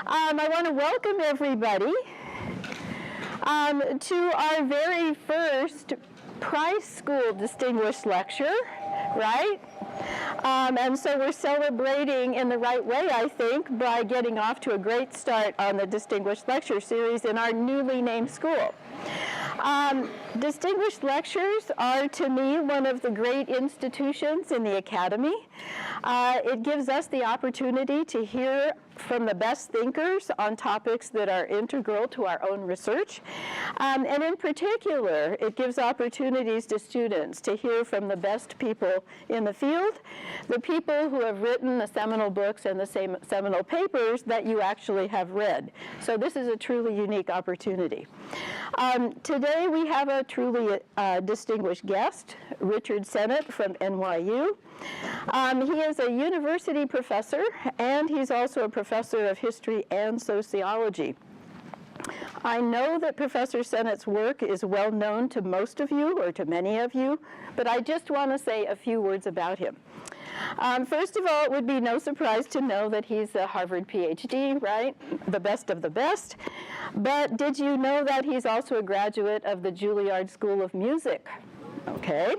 I want to welcome everybody to our very first Price School Distinguished Lecture, right? And so we're celebrating in the right way, I think, by getting off to a great start on the Distinguished Lecture Series in our newly named school. Distinguished lectures are, to me, one of the great institutions in the academy. It gives us the opportunity to hear from the best thinkers on topics that are integral to our own research. And in particular, it gives opportunities to students to hear from the best people in the field, the people who have written the seminal books and the same seminal papers that you actually have read. So this is a truly unique opportunity. Today we have a truly distinguished guest, Richard Sennett from NYU. He is a university professor, and he's also a professor of history and sociology. I know that Professor Sennett's work is well known to most of you, or to many of you, but I just want to say a few words about him. First of all, it would be no surprise to know that he's a Harvard PhD, right? The best of the best. But did you know that he's also a graduate of the Juilliard School of Music? Okay.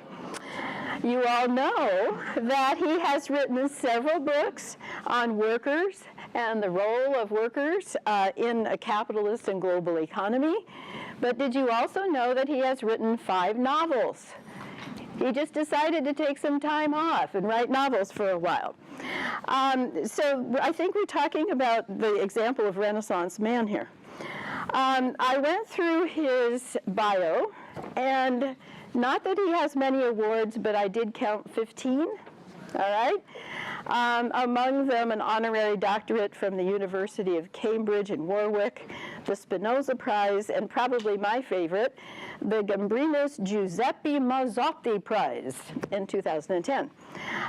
You all know that he has written several books on workers and the role of workers in a capitalist and global economy. But did you also know that he has written 5 novels? He just decided to take some time off and write novels for a while. So I think we're talking about the example of Renaissance man here. I went through his bio, and not that he has many awards, but I did count 15, all right? Among them, an honorary doctorate from the University of Cambridge in Warwick, the Spinoza Prize, and probably my favorite, the Gambrinus Giuseppe Mazzotti Prize in 2010.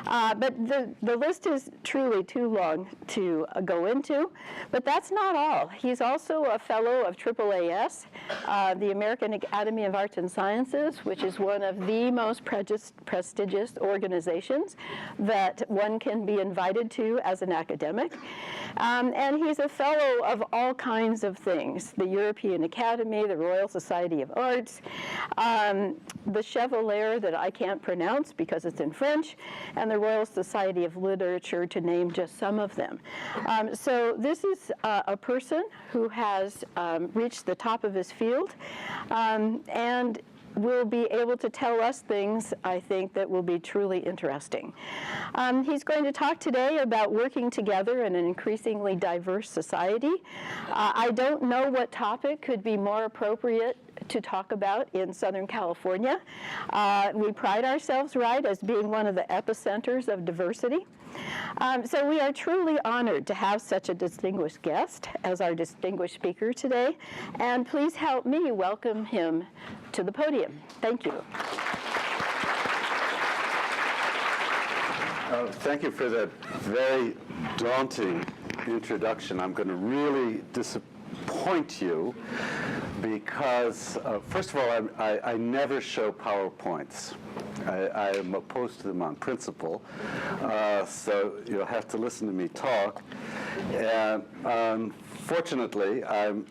But the list is truly too long to go into, but that's not all. He's also a fellow of AAAS, the American Academy of Arts and Sciences, which is one of the most prestigious organizations that one can be invited to as an academic. And he's a fellow of all kinds of things: the European Academy, the Royal Society of Arts, the Chevalier that I can't pronounce because it's in French, and the Royal Society of Literature, to name just some of them. So this is a person who has reached the top of his field, and will be able to tell us things, I think, that will be truly interesting. He's going to talk today about working together in an increasingly diverse society. I don't know what topic could be more appropriate to talk about in Southern California. We pride ourselves, right, as being one of the epicenters of diversity. So we are truly honored to have such a distinguished guest as our distinguished speaker today. And please help me welcome him to the podium. Thank you. Thank you for that very daunting introduction. I'm going to really disappoint you because, first of all, I never show PowerPoints. I am opposed to them on principle, so you'll have to listen to me talk. And unfortunately, I'm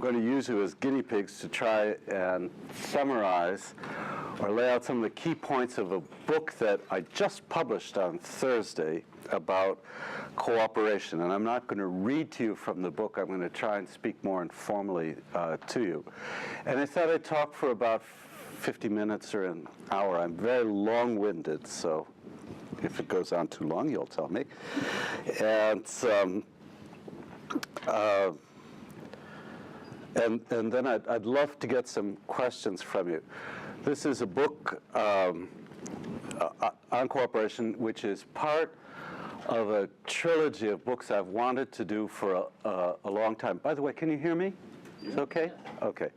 going to use you as guinea pigs to try and summarize or lay out some of the key points of a book that I just published on Thursday about cooperation. And I'm not going to read to you from the book. I'm going to try and speak more informally to you. And I thought I'd talk for about 50 minutes or an hour. I'm very long-winded, so if it goes on too long, you'll tell me. And and then I'd love to get some questions from you. This is a book on cooperation, which is part of a trilogy of books I've wanted to do for a long time. By the way, can you hear me? Is it okay? Okay.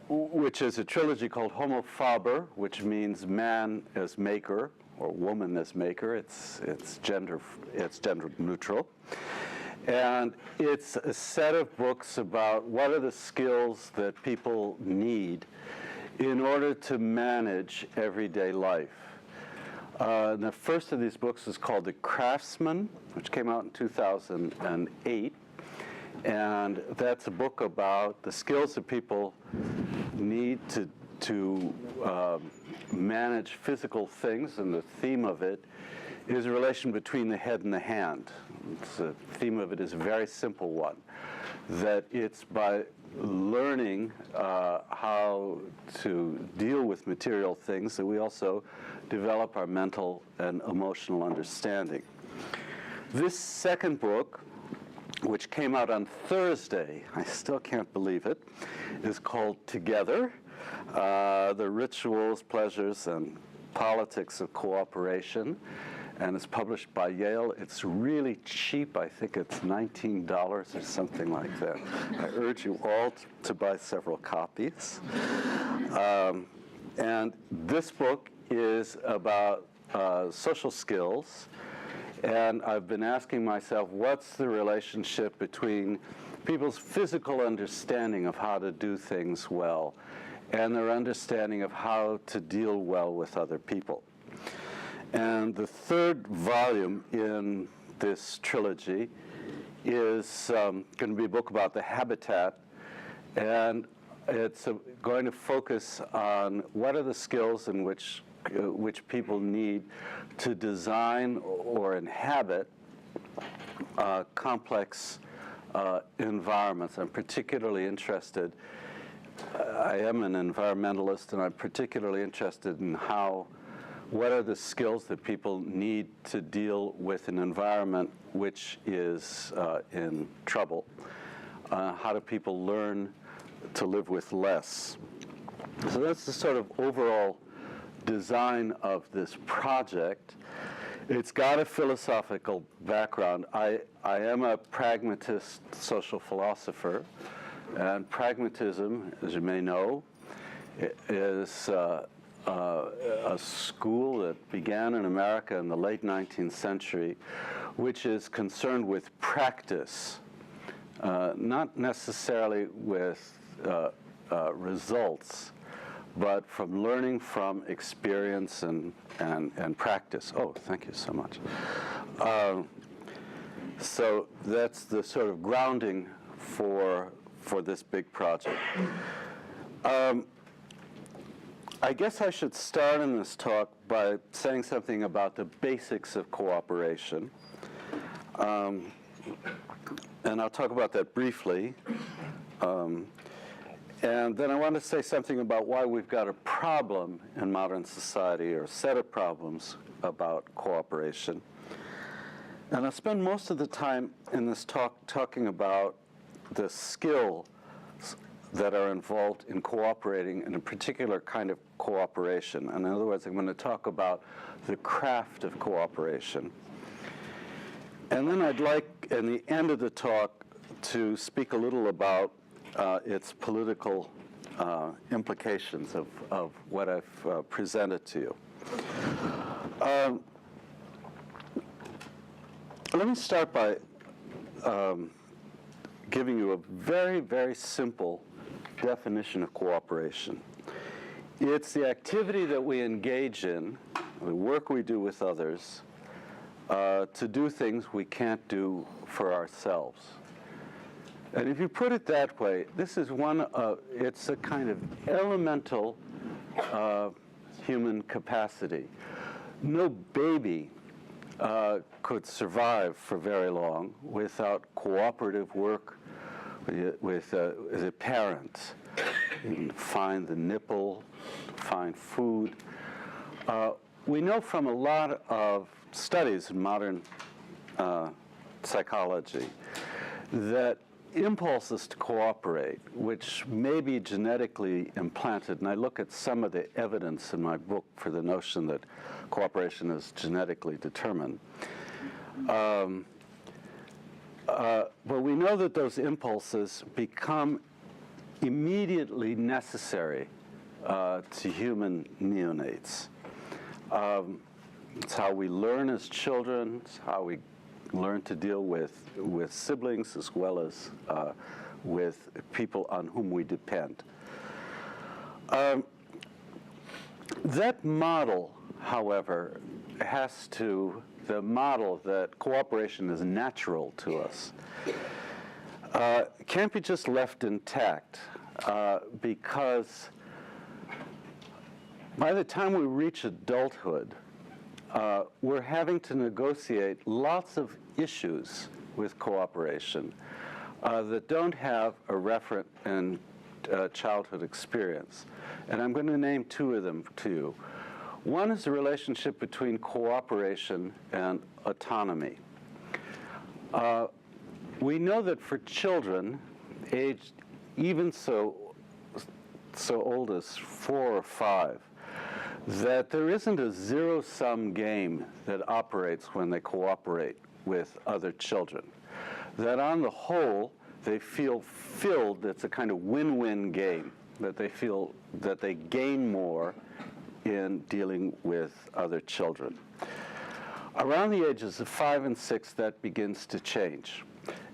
Which is a trilogy called Homo Faber, which means man as maker, or woman as maker. It's gender neutral. And it's a set of books about what are the skills that people need in order to manage everyday life. The first of these books is called The Craftsman, which came out in 2008. And that's a book about the skills that people need to manage physical things, and the theme of it is a relation between the head and the hand. The theme of it is a very simple one, that it's by learning how to deal with material things that we also develop our mental and emotional understanding. This second book, which came out on Thursday, I still can't believe it, is called Together, The Rituals, Pleasures, and Politics of Cooperation, and it's published by Yale. It's really cheap. I think it's $19 or something like that. I urge you all to buy several copies. And this book is about social skills. And I've been asking myself, what's the relationship between people's physical understanding of how to do things well and their understanding of how to deal well with other people? And the third volume in this trilogy is going to be a book about the habitat, and it's going to focus on what are the skills in which people need to design or inhabit complex environments. I'm particularly interested, I am an environmentalist, and I'm particularly interested in what are the skills that people need to deal with an environment which is in trouble? How do people learn to live with less? So that's the sort of overall design of this project. It's got a philosophical background. I am a pragmatist social philosopher, and pragmatism, as you may know, is a school that began in America in the late 19th century, which is concerned with practice, not necessarily with results, but from learning from experience and practice. Oh, thank you so much. So that's the sort of grounding for this big project. I guess I should start in this talk by saying something about the basics of cooperation. And I'll talk about that briefly. And then I want to say something about why we've got a problem in modern society, or a set of problems about cooperation. And I'll spend most of the time in this talk talking about the skills that are involved in cooperating in a particular kind of cooperation. And in other words, I'm going to talk about the craft of cooperation. And then I'd like, in the end of the talk, to speak a little about its political implications of what I've presented to you. Let me start by giving you a very, very simple definition of cooperation. It's the activity that we engage in, the work we do with others, to do things we can't do for ourselves. And if you put it that way, this is it's a kind of elemental human capacity. No baby could survive for very long without cooperative work with a parent. You can find the nipple, find food. We know from a lot of studies in modern psychology that impulses to cooperate, which may be genetically implanted, and I look at some of the evidence in my book for the notion that cooperation is genetically determined. But we know that those impulses become immediately necessary to human neonates. It's how we learn as children, it's how we learn to deal with siblings as well as with people on whom we depend. That model, however, the model that cooperation is natural to us, can't be just left intact, because by the time we reach adulthood, we're having to negotiate lots of issues with cooperation that don't have a referent in childhood experience. And I'm going to name two of them to you. One is the relationship between cooperation and autonomy. We know that for children, aged even so old as 4 or 5, that there isn't a zero-sum game that operates when they cooperate with other children. That on the whole, they feel filled, it's a kind of win-win game, that they feel that they gain more in dealing with other children. Around the ages of 5 and 6, that begins to change.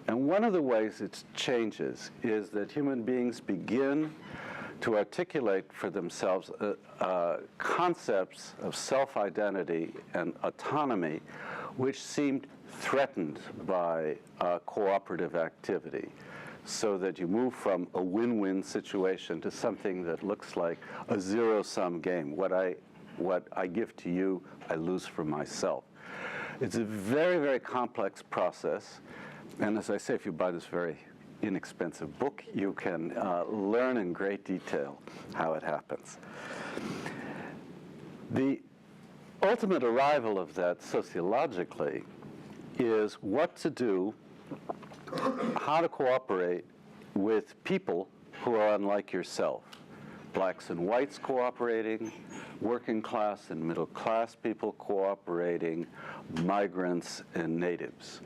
And one of the ways it changes is that human beings begin to articulate for themselves concepts of self-identity and autonomy which seemed threatened by cooperative activity, so that you move from a win-win situation to something that looks like a zero-sum game. What I give to you, I lose for myself. It's a very, very complex process, and as I say, if you buy this very inexpensive book, you can learn in great detail how it happens. The ultimate arrival of that sociologically is what to do, how to cooperate with people who are unlike yourself. Blacks and whites cooperating, working class and middle class people cooperating, migrants and natives.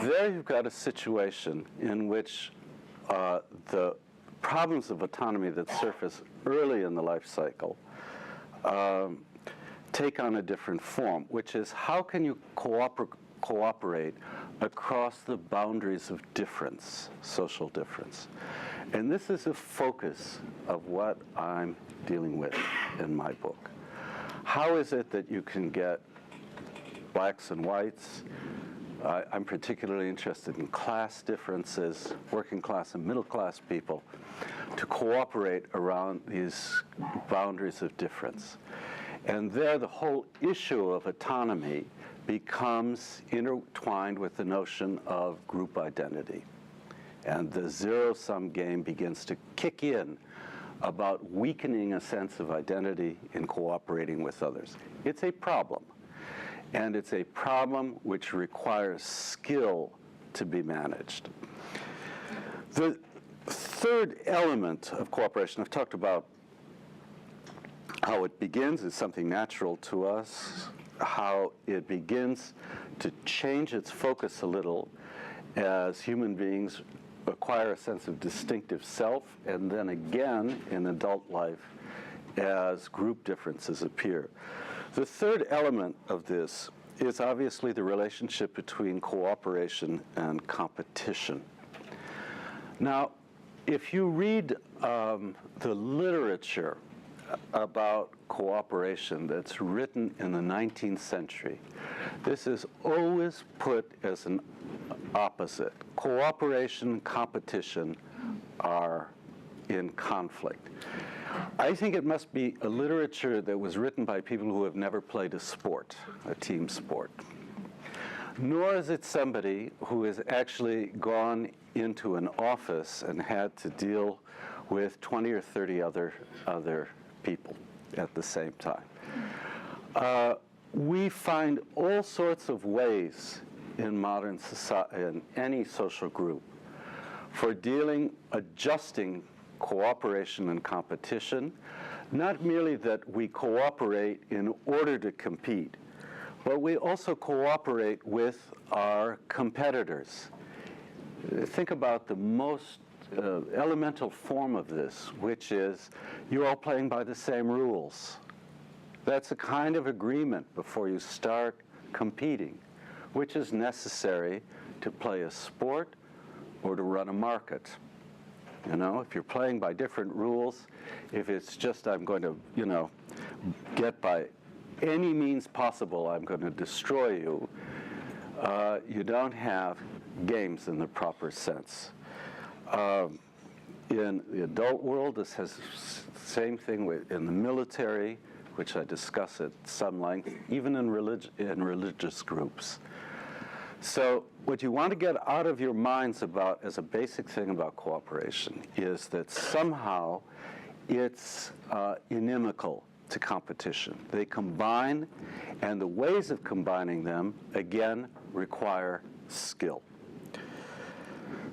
There you've got a situation in which the problems of autonomy that surface early in the life cycle take on a different form, which is how can you cooperate across the boundaries of difference, social difference. And this is a focus of what I'm dealing with in my book. How is it that you can get blacks and whites? I'm particularly interested in class differences, working class and middle class people, to cooperate around these boundaries of difference. And there the whole issue of autonomy becomes intertwined with the notion of group identity. And the zero-sum game begins to kick in about weakening a sense of identity in cooperating with others. It's a problem. And it's a problem which requires skill to be managed. The third element of cooperation, I've talked about how it begins as something natural to us, how it begins to change its focus a little as human beings acquire a sense of distinctive self, and then again in adult life as group differences appear. The third element of this is obviously the relationship between cooperation and competition. Now, if you read the literature about cooperation that's written in the 19th century, this is always put as an opposite. Cooperation and competition are in conflict. I think it must be a literature that was written by people who have never played a sport, a team sport. Nor is it somebody who has actually gone into an office and had to deal with 20 or 30 other people at the same time. We find all sorts of ways in modern society, in any social group, for adjusting cooperation and competition, not merely that we cooperate in order to compete, but we also cooperate with our competitors. Think about the most elemental form of this, which is you're all playing by the same rules. That's a kind of agreement before you start competing, which is necessary to play a sport or to run a market. You know, if you're playing by different rules, if it's just I'm going to, get by any means possible, I'm going to destroy you, you don't have games in the proper sense. In the adult world, this has the same thing in the military, which I discuss at some length, even in religious groups. So what you want to get out of your minds about, as a basic thing about cooperation, is that somehow it's inimical to competition. They combine, and the ways of combining them, again, require skill.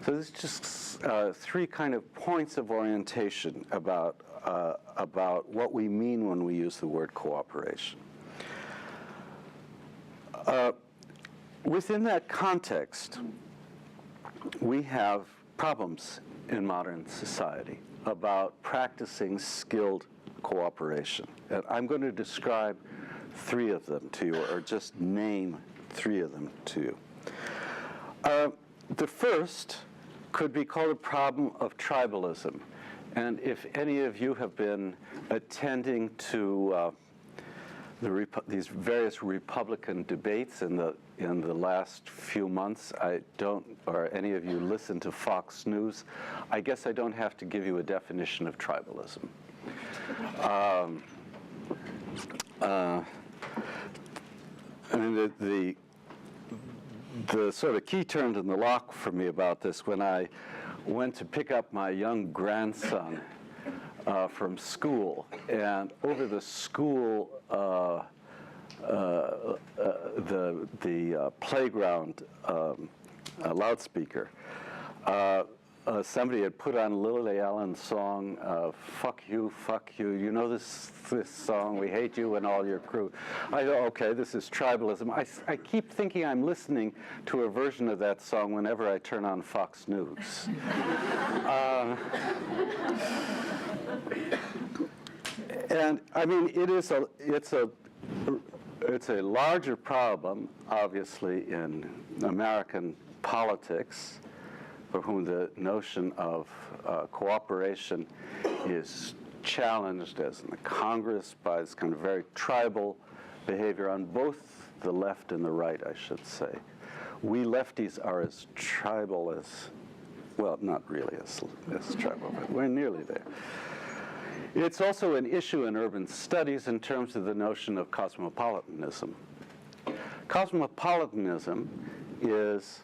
So there's just three kind of points of orientation about what we mean when we use the word cooperation. Within that context, we have problems in modern society about practicing skilled cooperation. And I'm going to describe three of them to you, or just name three of them to you. The first could be called a problem of tribalism. And if any of you have been attending to these various Republican debates in the last few months, or any of you listen to Fox News, I guess I don't have to give you a definition of tribalism. And the sort of key term in the lock for me about this, when I went to pick up my young grandson from school, and over the school the playground loudspeaker, somebody had put on Lily Allen's song, fuck you, you know this song, we hate you and all your crew. I thought, okay, this is tribalism. I keep thinking I'm listening to a version of that song whenever I turn on Fox News. And I mean, it's a larger problem, obviously, in American politics, for whom the notion of cooperation is challenged, as in the Congress, by this kind of very tribal behavior on both the left and the right, I should say. We lefties are as tribal as, well, not really as tribal, but we're nearly there. It's also an issue in urban studies in terms of the notion of cosmopolitanism. Cosmopolitanism is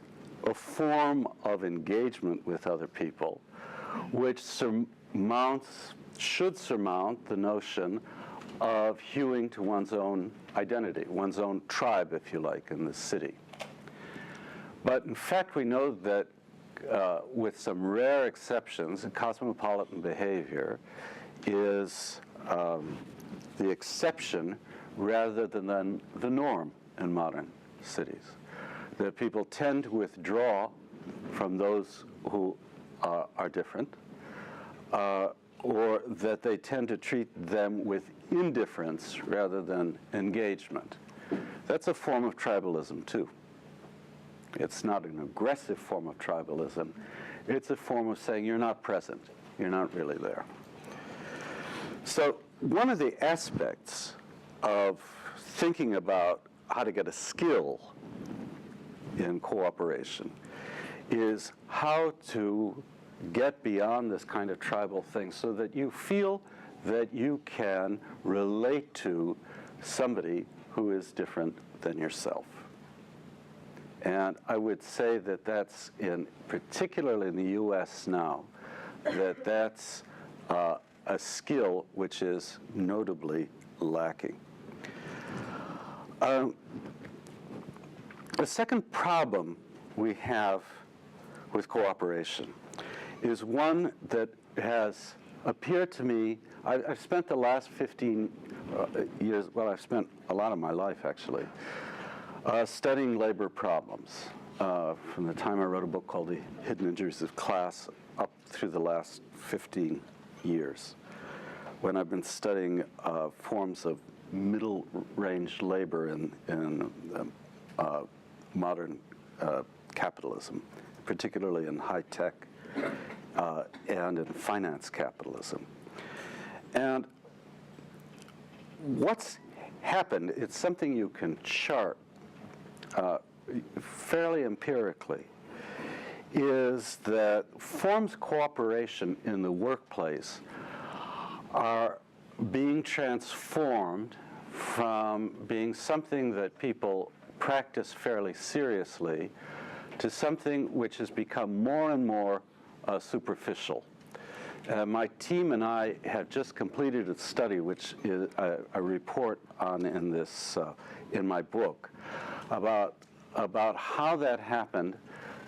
a form of engagement with other people which should surmount the notion of hewing to one's own identity, one's own tribe, if you like, in the city. But in fact, we know that with some rare exceptions, cosmopolitan behavior is the exception rather than the norm in modern cities. That people tend to withdraw from those who are different, or that they tend to treat them with indifference rather than engagement. That's a form of tribalism, too. It's not an aggressive form of tribalism. It's a form of saying you're not present. You're not really there. So one of the aspects of thinking about how to get a skill in cooperation is how to get beyond this kind of tribal thing so that you feel that you can relate to somebody who is different than yourself. And I would say that that's particularly in the US now, that's a skill which is notably lacking. The second problem we have with cooperation is one that has appeared to me. I've spent the last 15 years, well, I've spent a lot of my life actually, studying labor problems from the time I wrote a book called The Hidden Injuries of Class up through the last 15 years, when I've been studying forms of middle-range labor in modern capitalism, particularly in high-tech and in finance capitalism. And what's happened, it's something you can chart fairly empirically, is that forms of cooperation in the workplace are being transformed from being something that people practice fairly seriously to something which has become more and more superficial. My team and I have just completed a study, which is a report on in my book, about how that happened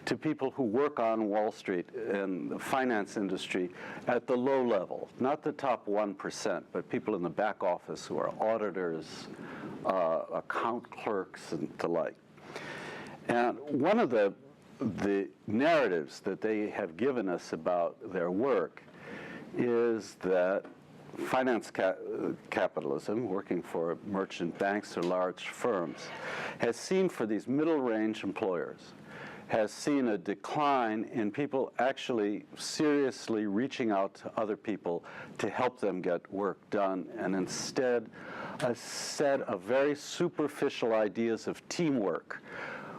to people who work on Wall Street and the finance industry at the low level, not the top 1%, but people in the back office who are auditors, account clerks, and the like. And one of the narratives that they have given us about their work is that finance capitalism, working for merchant banks or large firms, has seen for these middle-range employers, has seen a decline in people actually seriously reaching out to other people to help them get work done, and instead a set of very superficial ideas of teamwork,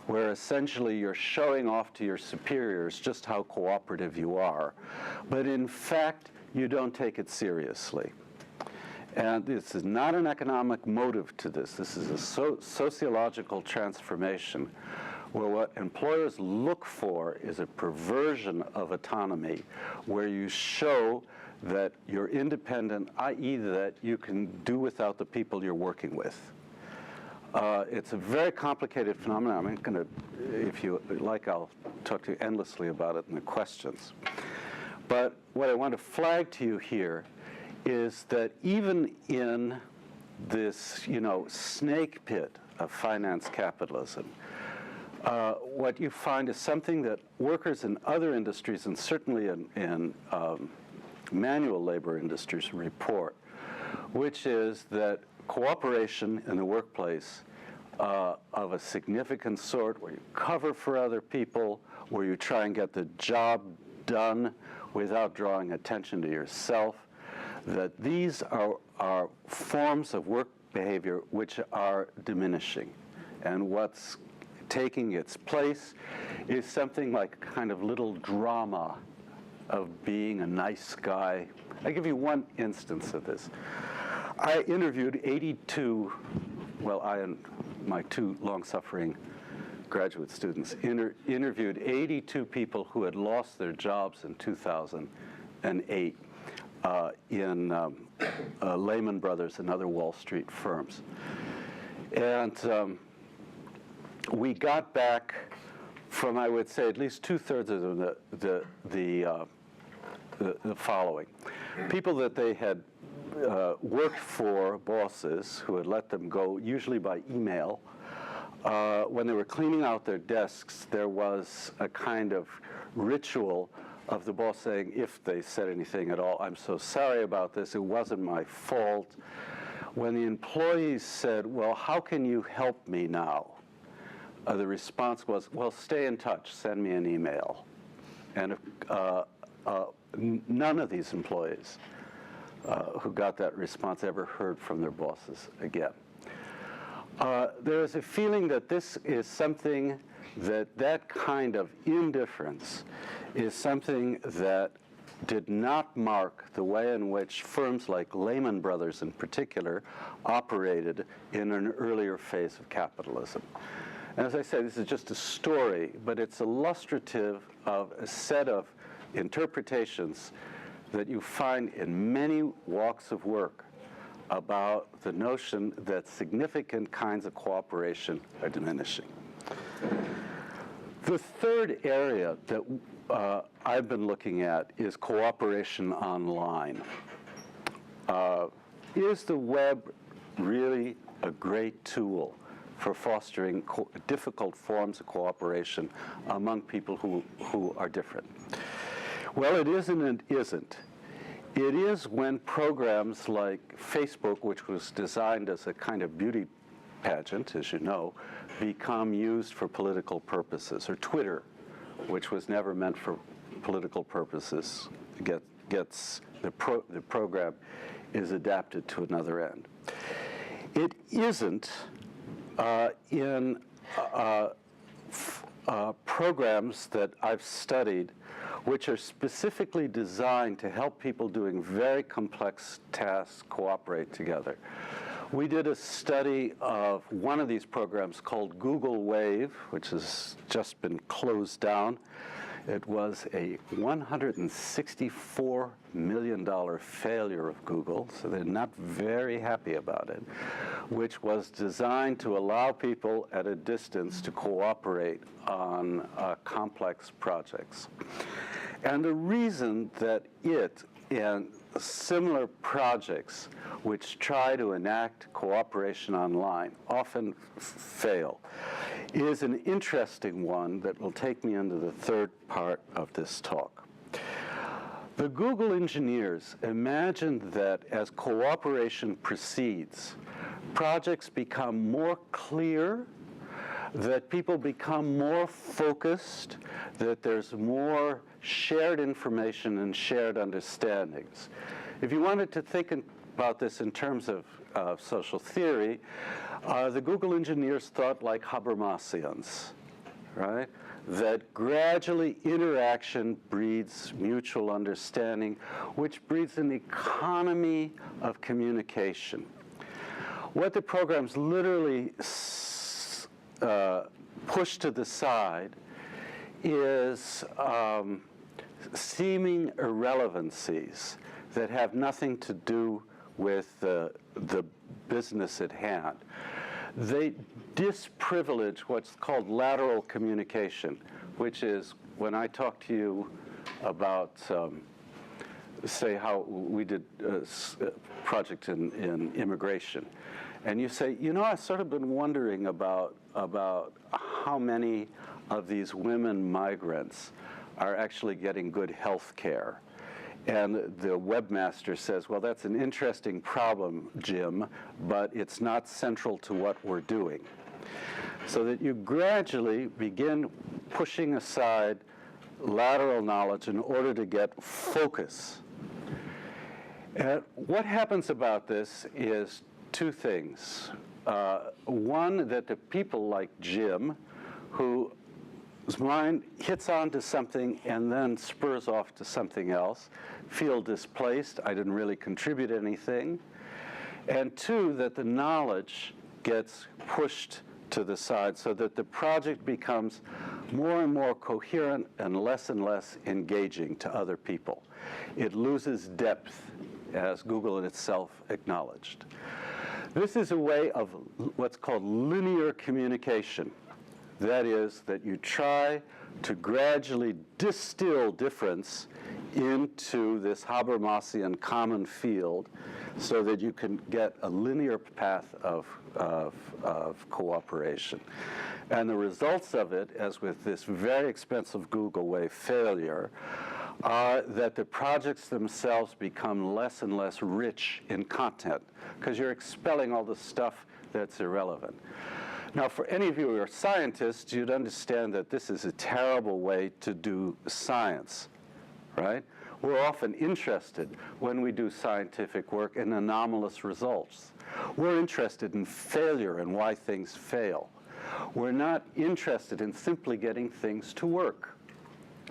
where essentially you're showing off to your superiors just how cooperative you are, but in fact you don't take it seriously. And this is not an economic motive to this. This is a sociological transformation where what employers look for is a perversion of autonomy, where you show that you're independent, i.e. that you can do without the people you're working with. It's a very complicated phenomenon. I'm going to, if you like, I'll talk to you endlessly about it in the questions. But what I want to flag to you here is that even in this, snake pit of finance capitalism, what you find is something that workers in other industries, and certainly in manual labor industries, report, which is that cooperation in the workplace of a significant sort, where you cover for other people, where you try and get the job done without drawing attention to yourself, that these are forms of work behavior which are diminishing. And what's taking its place is something like a kind of little drama of being a nice guy. I'll give you one instance of this. I interviewed 82, well, I and my two long-suffering graduate students interviewed 82 people who had lost their jobs in 2008 in Lehman Brothers and other Wall Street firms. And we got back from, I would say, at least 2/3 of the following. People that they had worked for, bosses who had let them go, usually by email. When they were cleaning out their desks, there was a kind of ritual of the boss saying, if they said anything at all, "I'm so sorry about this, it wasn't my fault." When the employees said, "Well, how can you help me now?" The response was, "Well, stay in touch, send me an email." And none of these employees who got that response ever heard from their bosses again. There is a feeling that this is something that kind of indifference is something that did not mark the way in which firms like Lehman Brothers in particular operated in an earlier phase of capitalism. And as I say, this is just a story, but it's illustrative of a set of interpretations that you find in many walks of work about the notion that significant kinds of cooperation are diminishing. The third area that I've been looking at is cooperation online. Is the web really a great tool for fostering difficult forms of cooperation among people who are different? Well, it is and it isn't. It is when programs like Facebook, which was designed as a kind of beauty pageant, as you know, become used for political purposes, or Twitter, which was never meant for political purposes, gets the program is adapted to another end. It isn't in programs that I've studied which are specifically designed to help people doing very complex tasks cooperate together. We did a study of one of these programs called Google Wave, which has just been closed down. It was a $164 million failure of Google, so they're not very happy about it, which was designed to allow people at a distance to cooperate on complex projects. And the reason that it and similar projects which try to enact cooperation online often fail is an interesting one that will take me into the third part of this talk. The Google engineers imagined that as cooperation proceeds, projects become more clear, that people become more focused, that there's more shared information and shared understandings. If you wanted to think about this in terms of social theory, the Google engineers thought like Habermasians, right? That gradually interaction breeds mutual understanding, which breeds an economy of communication. What the programs literally push to the side is seeming irrelevancies that have nothing to do with the business at hand. They disprivilege what's called lateral communication, which is when I talk to you about, say, how we did a project in immigration, and you say, you know, I've sort of been wondering about how many of these women migrants are actually getting good health care. And the webmaster says, well, that's an interesting problem, Jim, but it's not central to what we're doing. So that you gradually begin pushing aside lateral knowledge in order to get focus. And what happens about this is two things. One, that the people like Jim, whose mind hits onto something and then spurs off to something else, feel displaced, I didn't really contribute anything. And two, that the knowledge gets pushed to the side so that the project becomes more and more coherent and less engaging to other people. It loses depth, as Google itself acknowledged. This is a way of what's called linear communication. That is, that you try to gradually distill difference into this Habermasian common field so that you can get a linear path of cooperation. And the results of it, as with this very expensive Google Wave failure, are that the projects themselves become less and less rich in content because you're expelling all the stuff that's irrelevant. Now, for any of you who are scientists, you'd understand that this is a terrible way to do science, right? We're often interested when we do scientific work in anomalous results. We're interested in failure and why things fail. We're not interested in simply getting things to work.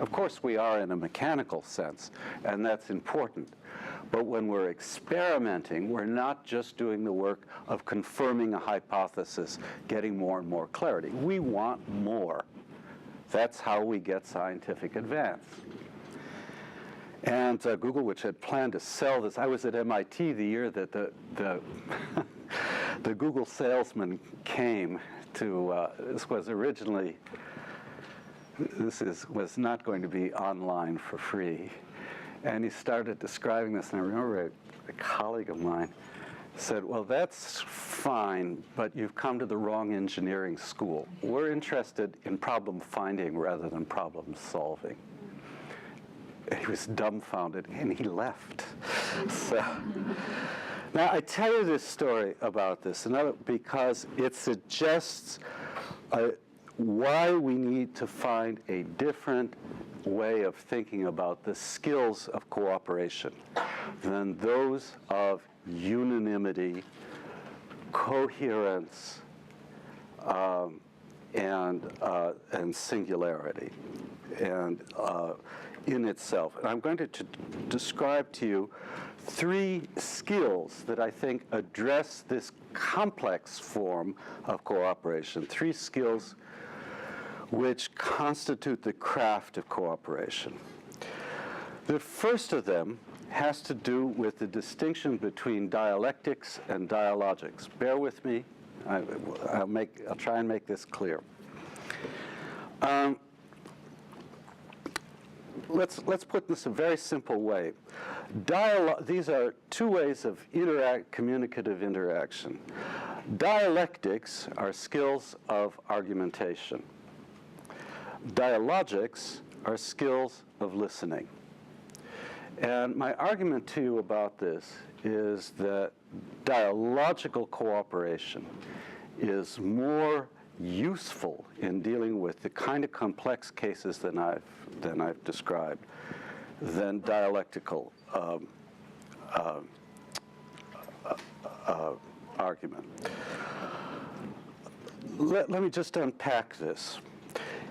Of course, we are in a mechanical sense, and that's important. But when we're experimenting, we're not just doing the work of confirming a hypothesis, getting more and more clarity. We want more. That's how we get scientific advance. And Google, which had planned to sell this, I was at MIT the year that the Google salesman came to, this was originally, was not going to be online for free. And he started describing this, and I remember a colleague of mine said, well, that's fine, but you've come to the wrong engineering school. We're interested in problem finding rather than problem solving. And he was dumbfounded, and he left. So, now, I tell you this story about this because it suggests why we need to find a different way of thinking about the skills of cooperation than those of unanimity, coherence, and singularity, and in itself. And I'm going to describe to you 3 skills that I think address this complex form of cooperation, 3 skills which constitute the craft of cooperation. The first of them has to do with the distinction between dialectics and dialogics. Bear with me. I'll try and make this clear. Let's put this in a very simple way. These are 2 ways of communicative interaction. Dialectics are skills of argumentation. Dialogics are skills of listening. And my argument to you about this is that dialogical cooperation is more useful in dealing with the kind of complex cases that I've described than dialectical argument. Let me just unpack this.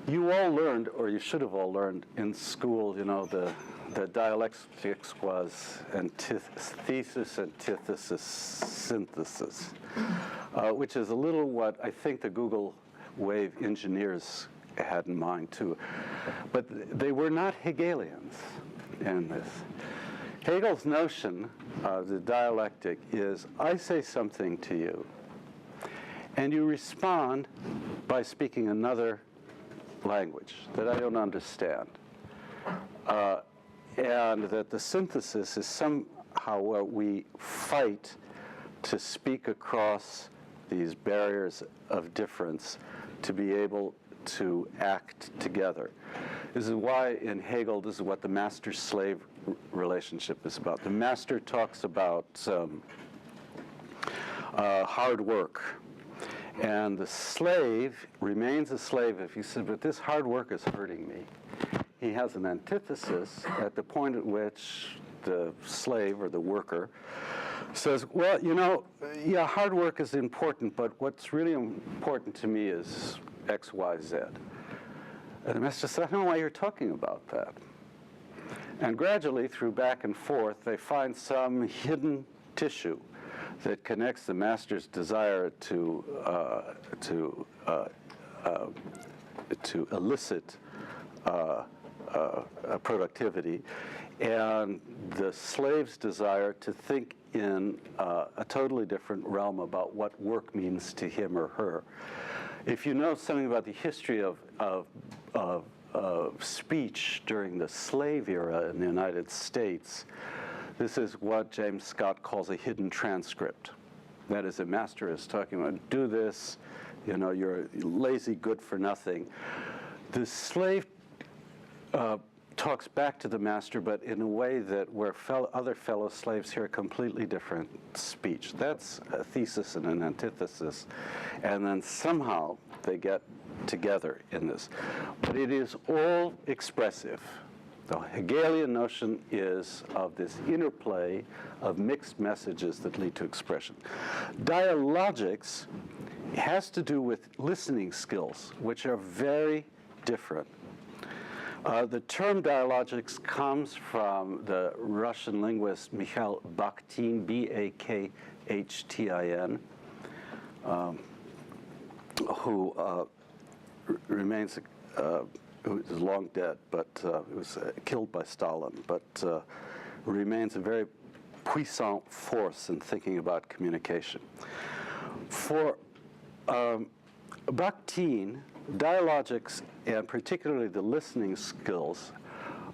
You all learned, or you should have all learned in school, you know, the dialectics was thesis, antithesis, synthesis, which is a little what I think the Google Wave engineers had in mind too. But they were not Hegelians in this. Hegel's notion of the dialectic is, I say something to you, and you respond by speaking another language that I don't understand. And that the synthesis is somehow where we fight to speak across these barriers of difference to be able to act together. This is why in Hegel, this is what the master-slave relationship is about. The master talks about hard work. And the slave remains a slave if he says, but this hard work is hurting me. He has an antithesis at the point at which the slave or the worker says, well, you know, yeah, hard work is important, but what's really important to me is X, Y, Z. And the master says, I don't know why you're talking about that. And gradually, through back and forth, they find some hidden tissue that connects the master's desire to elicit productivity, and the slave's desire to think in a totally different realm about what work means to him or her. If you know something about the history of speech during the slave era in the United States, this is what James Scott calls a hidden transcript. That is, a master is talking about, do this, you know, you're lazy, good for nothing. The slave talks back to the master, but in a way that where other fellow slaves hear a completely different speech. That's a thesis and an antithesis. And then somehow they get together in this. But it is all expressive. The Hegelian notion is of this interplay of mixed messages that lead to expression. Dialogics has to do with listening skills, which are very different. The term dialogics comes from the Russian linguist Mikhail Bakhtin, B-A-K-H-T-I-N, who remains, who is long dead, but was killed by Stalin, but remains a very puissant force in thinking about communication. For Bakhtin, dialogics, and particularly the listening skills,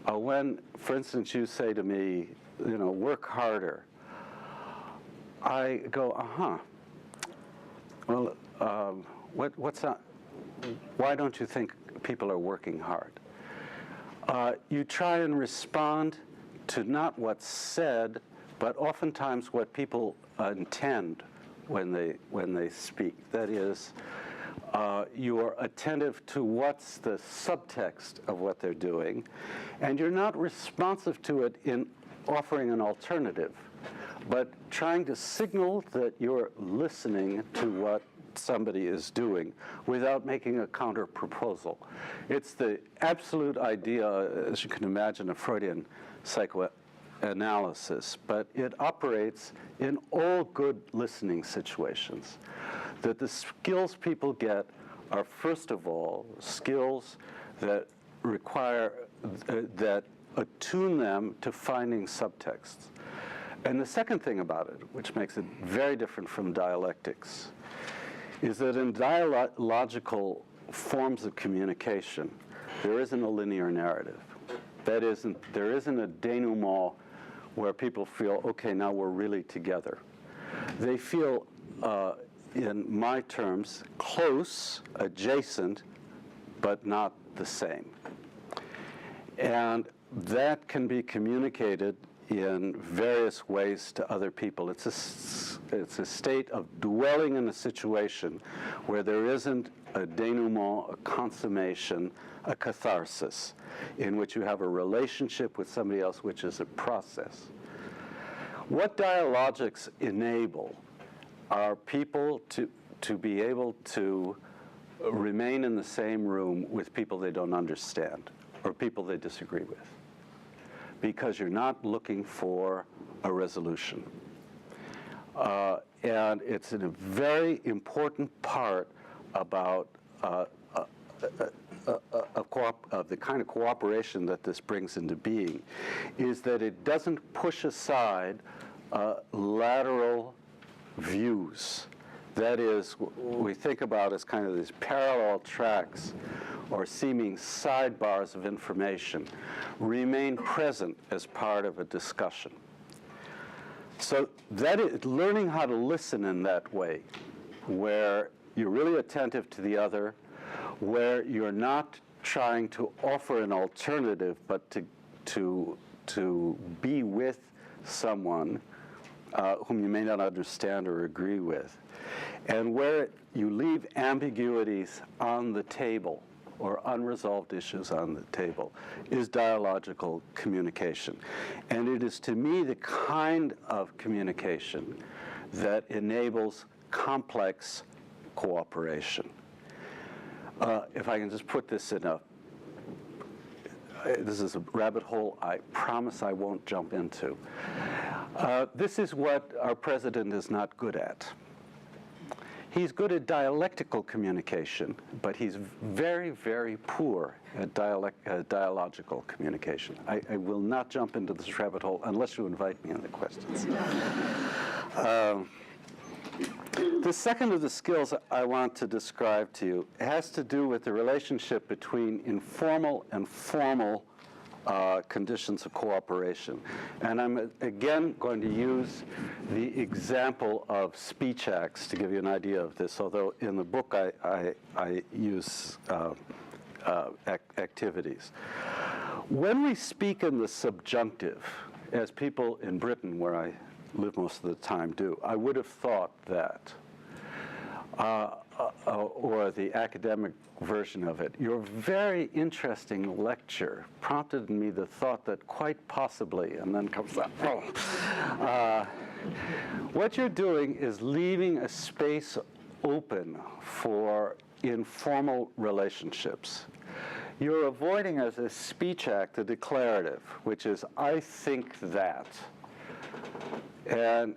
are when, for instance, you say to me, you know, work harder. I go, well, what's that? Why don't you think people are working hard? You try and respond to not what's said, but oftentimes what people intend when they speak. That is, you are attentive to what's the subtext of what they're doing, and you're not responsive to it in offering an alternative. but trying to signal that you're listening to what somebody is doing without making a counter-proposal. It's the absolute idea, as you can imagine, of Freudian psychoanalysis, but it operates in all good listening situations. That the skills people get are, first of all, skills that require, that attune them to finding subtexts. And the second thing about it, which makes it very different from dialectics, is that in dialogical forms of communication, there isn't a linear narrative. That isn't, there isn't a denouement where people feel, okay, now we're really together. They feel, in my terms, close, adjacent, but not the same. And that can be communicated in various ways to other people. It's a state of dwelling in a situation where there isn't a denouement, a consummation, a catharsis, in which you have a relationship with somebody else, which is a process. What dialogics enable are people to be able to remain in the same room with people they don't understand or people they disagree with, because you're not looking for a resolution. And it's a very important part about of the kind of cooperation that this brings into being, is that it doesn't push aside lateral views. That is, we think about as kind of these parallel tracks or seeming sidebars of information remain present as part of a discussion. So that is learning how to listen in that way, where you're really attentive to the other, where you're not trying to offer an alternative, but to be with someone whom you may not understand or agree with, and where you leave ambiguities on the table or unresolved issues on the table, is dialogical communication. And it is, to me, the kind of communication that enables complex cooperation. If I can just put this in this is a rabbit hole I promise I won't jump into. This is what our president is not good at. He's good at dialectical communication, but he's very, very poor at dialogical communication. I will not jump into this rabbit hole unless you invite me in the questions. The second of the skills I want to describe to you has to do with the relationship between informal and formal conditions of cooperation. And I'm again going to use the example of speech acts to give you an idea of this, although in the book I use activities. When we speak in the subjunctive, as people in Britain, where I live most of the time, do, I would have thought that, or the academic version of it, your very interesting lecture prompted in me the thought that quite possibly, and then comes that, what you're doing is leaving a space open for informal relationships. You're avoiding as a speech act the declarative, which is, I think that. And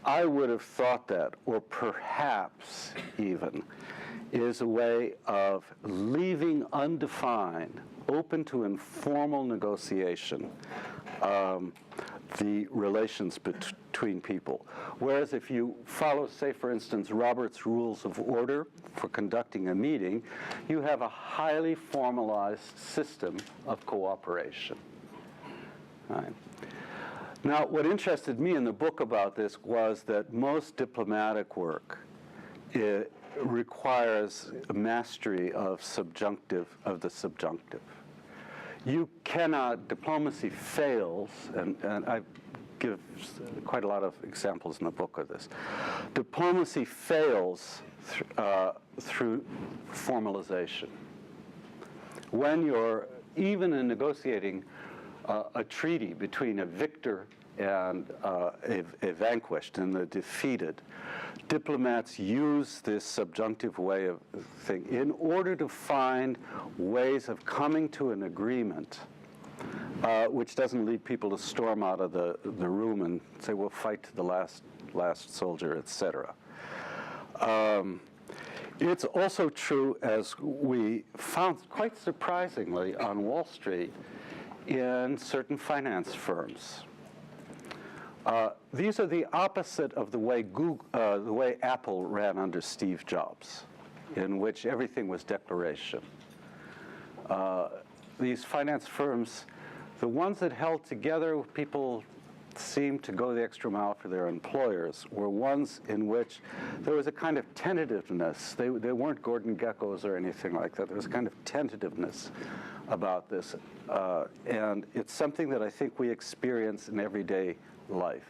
I would have thought that, or perhaps even, is a way of leaving undefined, open to informal negotiation, the relations between people. Whereas if you follow, say, for instance, Robert's Rules of Order for conducting a meeting, you have a highly formalized system of cooperation. Right? Now, what interested me in the book about this was that most diplomatic work requires mastery of the subjunctive. You cannot, diplomacy fails, and I give quite a lot of examples in the book of this. Diplomacy fails through formalization. When you're, even in negotiating a treaty between a victor and a vanquished and the defeated. Diplomats use this subjunctive way of thinking in order to find ways of coming to an agreement which doesn't lead people to storm out of the room and say, we'll fight to the last soldier, etc. It's also true, as we found quite surprisingly on Wall Street, in certain finance firms. These are the opposite of the way the way Apple ran under Steve Jobs, in which everything was declaration. These finance firms, the ones that held together, people seemed to go the extra mile for their employers, were ones in which there was a kind of tentativeness. They weren't Gordon Geckos or anything like that. There was a kind of tentativeness about this. And it's something that I think we experience in everyday life.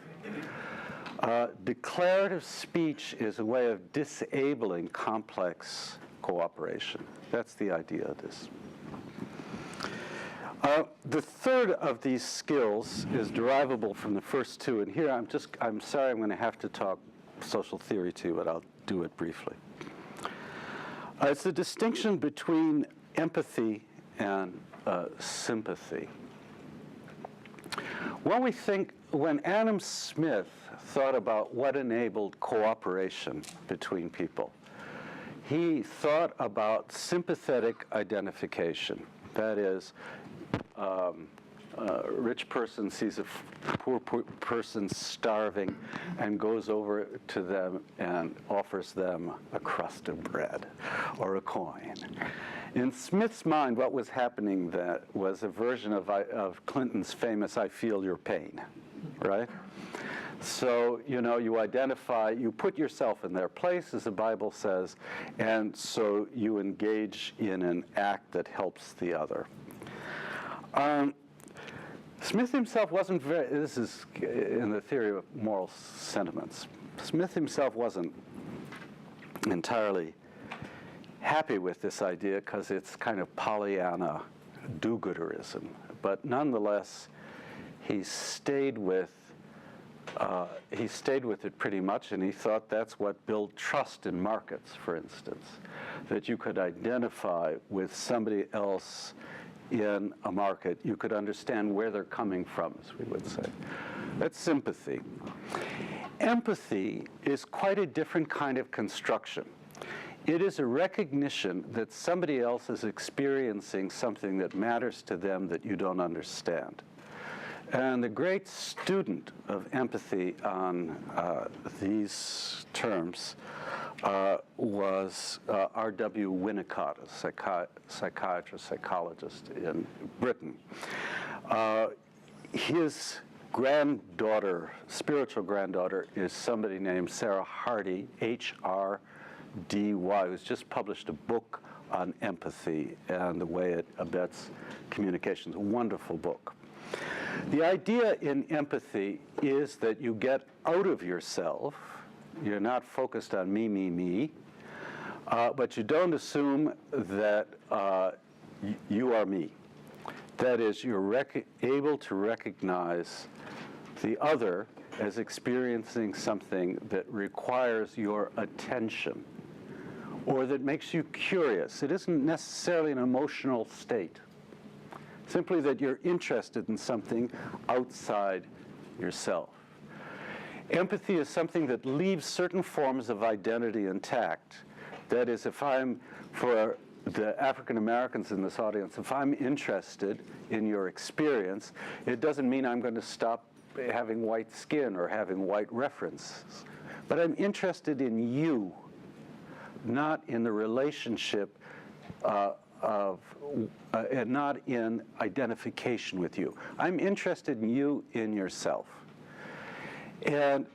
Declarative speech is a way of disabling complex cooperation. That's the idea of this. The third of these skills is derivable from the first two, and here I'm sorry I'm going to have to talk social theory too, but I'll do it briefly. It's the distinction between empathy and sympathy. When Adam Smith thought about what enabled cooperation between people, he thought about sympathetic identification. That is, a rich person sees a poor person starving and goes over to them and offers them a crust of bread or a coin. In Smith's mind, what was happening that was a version of Clinton's famous "I feel your pain," right? So, you identify, you put yourself in their place, as the Bible says, and so you engage in an act that helps the other. Smith himself wasn't this is in the theory of moral sentiments. Smith himself wasn't entirely happy with this idea because it's kind of Pollyanna do-gooderism. But nonetheless, he stayed with it pretty much, and he thought that's what built trust in markets, for instance, that you could identify with somebody else in a market. You could understand where they're coming from, as we would say. That's sympathy. Empathy is quite a different kind of construction. It is a recognition that somebody else is experiencing something that matters to them that you don't understand. And the great student of empathy on these terms was R.W. Winnicott, a psychiatrist, psychologist in Britain. His granddaughter, spiritual granddaughter, is somebody named Sarah Hardy, H-R-D-Y, who's just published a book on empathy and the way it abets communications. A wonderful book. The idea in empathy is that you get out of yourself. You're not focused on me, but you don't assume that you are me. That is, you're able to recognize the other as experiencing something that requires your attention or that makes you curious. It isn't necessarily an emotional state. Simply that you're interested in something outside yourself. Empathy is something that leaves certain forms of identity intact. That is, for the African Americans in this audience, if I'm interested in your experience, it doesn't mean I'm going to stop having white skin or having white references. But I'm interested in you, not in the relationship and not in identification with you. I'm interested in you, in yourself. And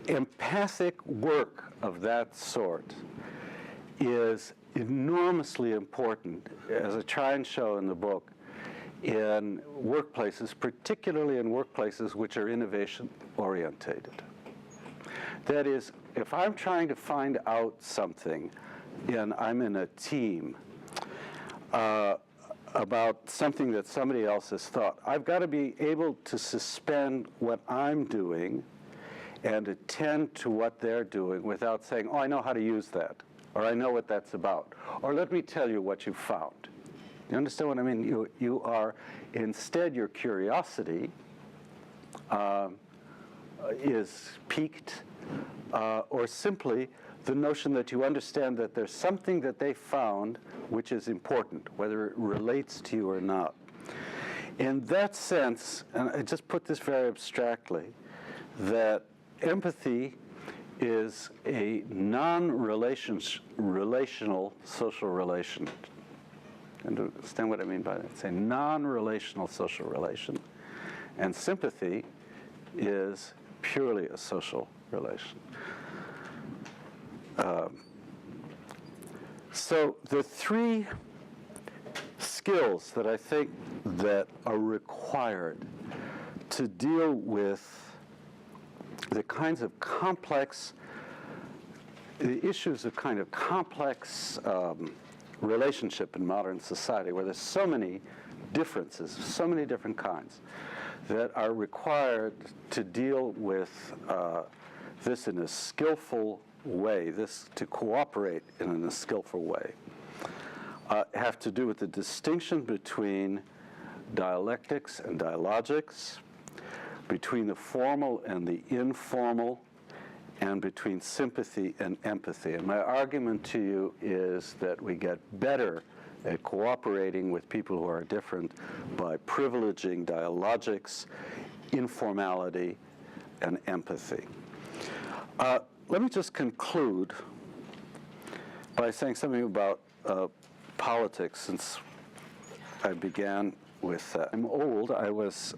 empathic work of that sort is enormously important, as I try and show in the book, in workplaces, particularly in workplaces which are innovation-orientated. That is, if I'm trying to find out something and I'm in a team, about something that somebody else has thought. I've got to be able to suspend what I'm doing and attend to what they're doing without saying, oh, I know how to use that, or I know what that's about, or let me tell you what you found. You understand what I mean? You are, instead, your curiosity is piqued, or simply the notion that you understand that there's something that they found which is important, whether it relates to you or not. In that sense, and I just put this very abstractly, that empathy is a non-relational social relation. Understand what I mean by that? It's a non-relational social relation. And sympathy is purely a social relation. So the three skills that I think that are required to deal with the kinds of complex, the issues of kind of complex relationship in modern society, where there's so many differences, so many different kinds, that are required to deal with this in a skillful way, this to cooperate in a skillful way, have to do with the distinction between dialectics and dialogics, between the formal and the informal, and between sympathy and empathy. And my argument to you is that we get better at cooperating with people who are different by privileging dialogics, informality, and empathy. Let me just conclude by saying something about politics, since I began with that. I'm old. I was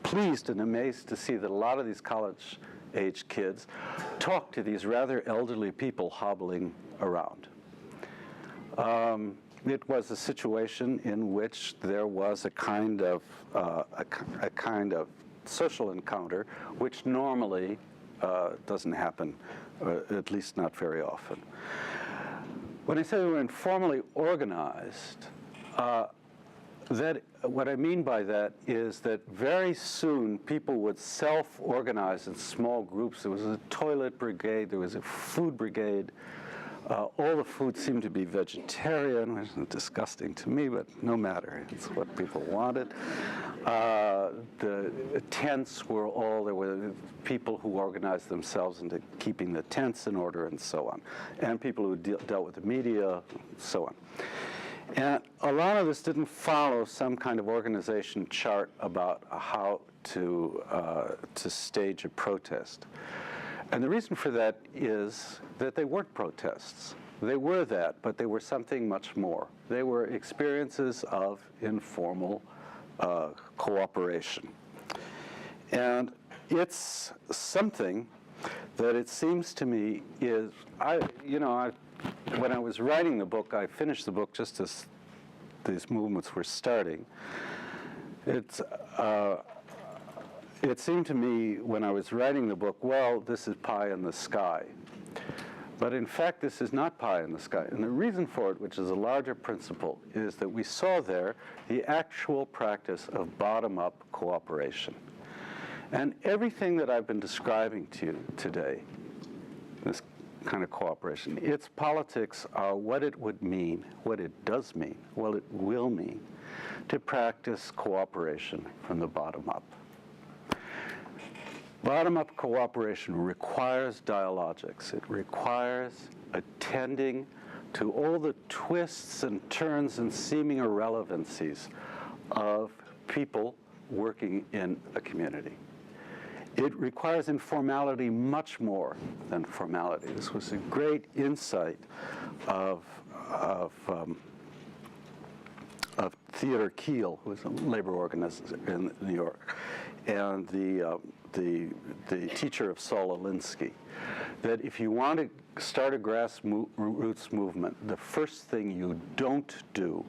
pleased and amazed to see that a lot of these college-age kids talk to these rather elderly people hobbling around. It was a situation in which there was a kind of social encounter, which normally doesn't happen, at least not very often. When I say we were informally organized, what I mean by that is that very soon people would self-organize in small groups. There was a toilet brigade, there was a food brigade. All the food seemed to be vegetarian, which is disgusting to me, but no matter. It's what people wanted. The tents were there were people who organized themselves into keeping the tents in order and so on, and people who dealt with the media, so on. And a lot of this didn't follow some kind of organization chart about how to stage a protest. And the reason for that is that they weren't protests. They were that, but they were something much more. They were experiences of informal cooperation. And it's something that it seems to me is, when I was writing the book, I finished the book just as these movements were starting. It seemed to me when I was writing the book, well, this is pie in the sky. But in fact, this is not pie in the sky. And the reason for it, which is a larger principle, is that we saw there the actual practice of bottom-up cooperation. And everything that I've been describing to you today, this kind of cooperation, its politics are what it would mean, what it does mean, what it will mean, to practice cooperation from the bottom up. Bottom-up cooperation requires dialogics. It requires attending to all the twists and turns and seeming irrelevancies of people working in a community. It requires informality much more than formality. This was a great insight of Theodore Keel, who was a labor organizer in New York, and the teacher of Saul Alinsky, that if you want to start a grassroots movement, the first thing you don't do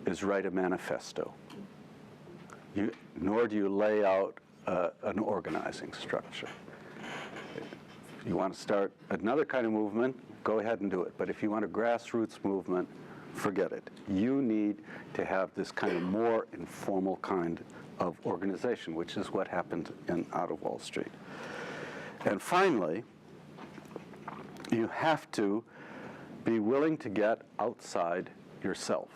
is write a manifesto, nor do you lay out an organizing structure. If you want to start another kind of movement, go ahead and do it. But if you want a grassroots movement, forget it. You need to have this kind of more informal kind of organization, which is what happened out of Wall Street. And finally, you have to be willing to get outside yourself.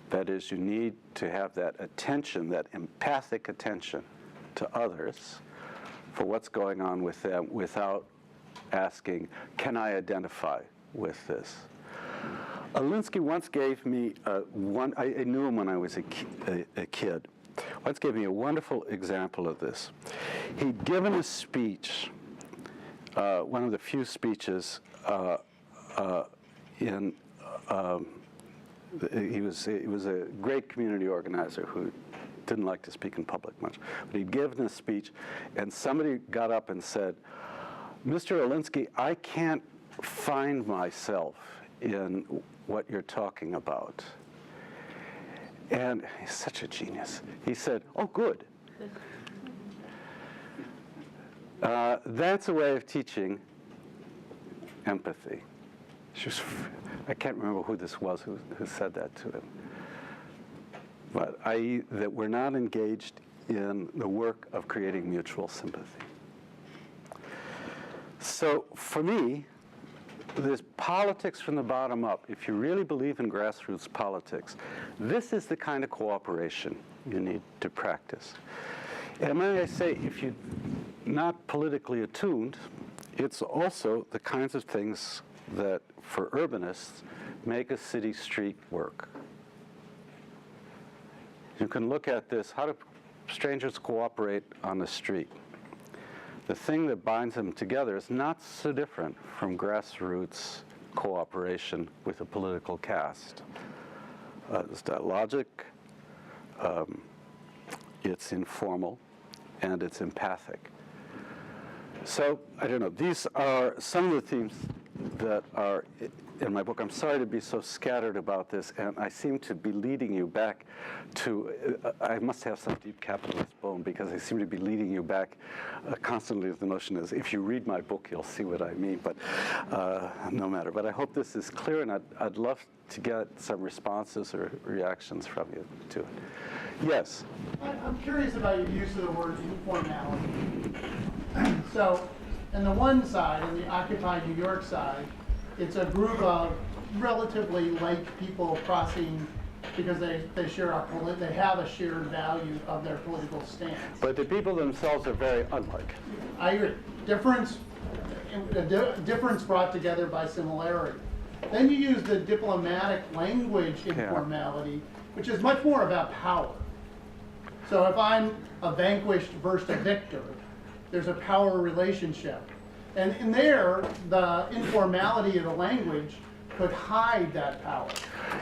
That is, you need to have that attention, that empathic attention to others for what's going on with them without asking, can I identify with this? Alinsky once gave me I knew him when I was a kid, once gave me a wonderful example of this. He'd given a speech, one of the few speeches he was a great community organizer who didn't like to speak in public much. But he'd given a speech, and somebody got up and said, Mr. Alinsky, I can't find myself in what you're talking about. And he's such a genius. He said, oh, good. That's a way of teaching empathy. I can't remember who this was who said that to him. But i.e. that we're not engaged in the work of creating mutual sympathy. So for me, there's politics from the bottom up. If you really believe in grassroots politics, this is the kind of cooperation you need to practice. And may I say, if you're not politically attuned, it's also the kinds of things that, for urbanists, make a city street work. You can look at this, how do strangers cooperate on the street? The thing that binds them together is not so different from grassroots cooperation with a political caste. It's dialogic, it's informal, and it's empathic. So, I don't know, these are some of the themes that are in my book. I'm sorry to be so scattered about this, and I seem to be leading you back to, I must have some deep capitalist bone, because I seem to be leading you back constantly to the notion is, if you read my book, you'll see what I mean, but no matter. But I hope this is clear, and I'd love to get some responses or reactions from you to it. Yes? I'm curious about your use of the word informality. So, on the one side, on the Occupy New York side, it's a group of relatively like people crossing because they have a shared value of their political stance. But the people themselves are very unlike. I agree. Difference brought together by similarity. Then you use the diplomatic language informality, which is much more about power. So if I'm a vanquished versus a victor, there's a power relationship. And in there, the informality of the language could hide that power.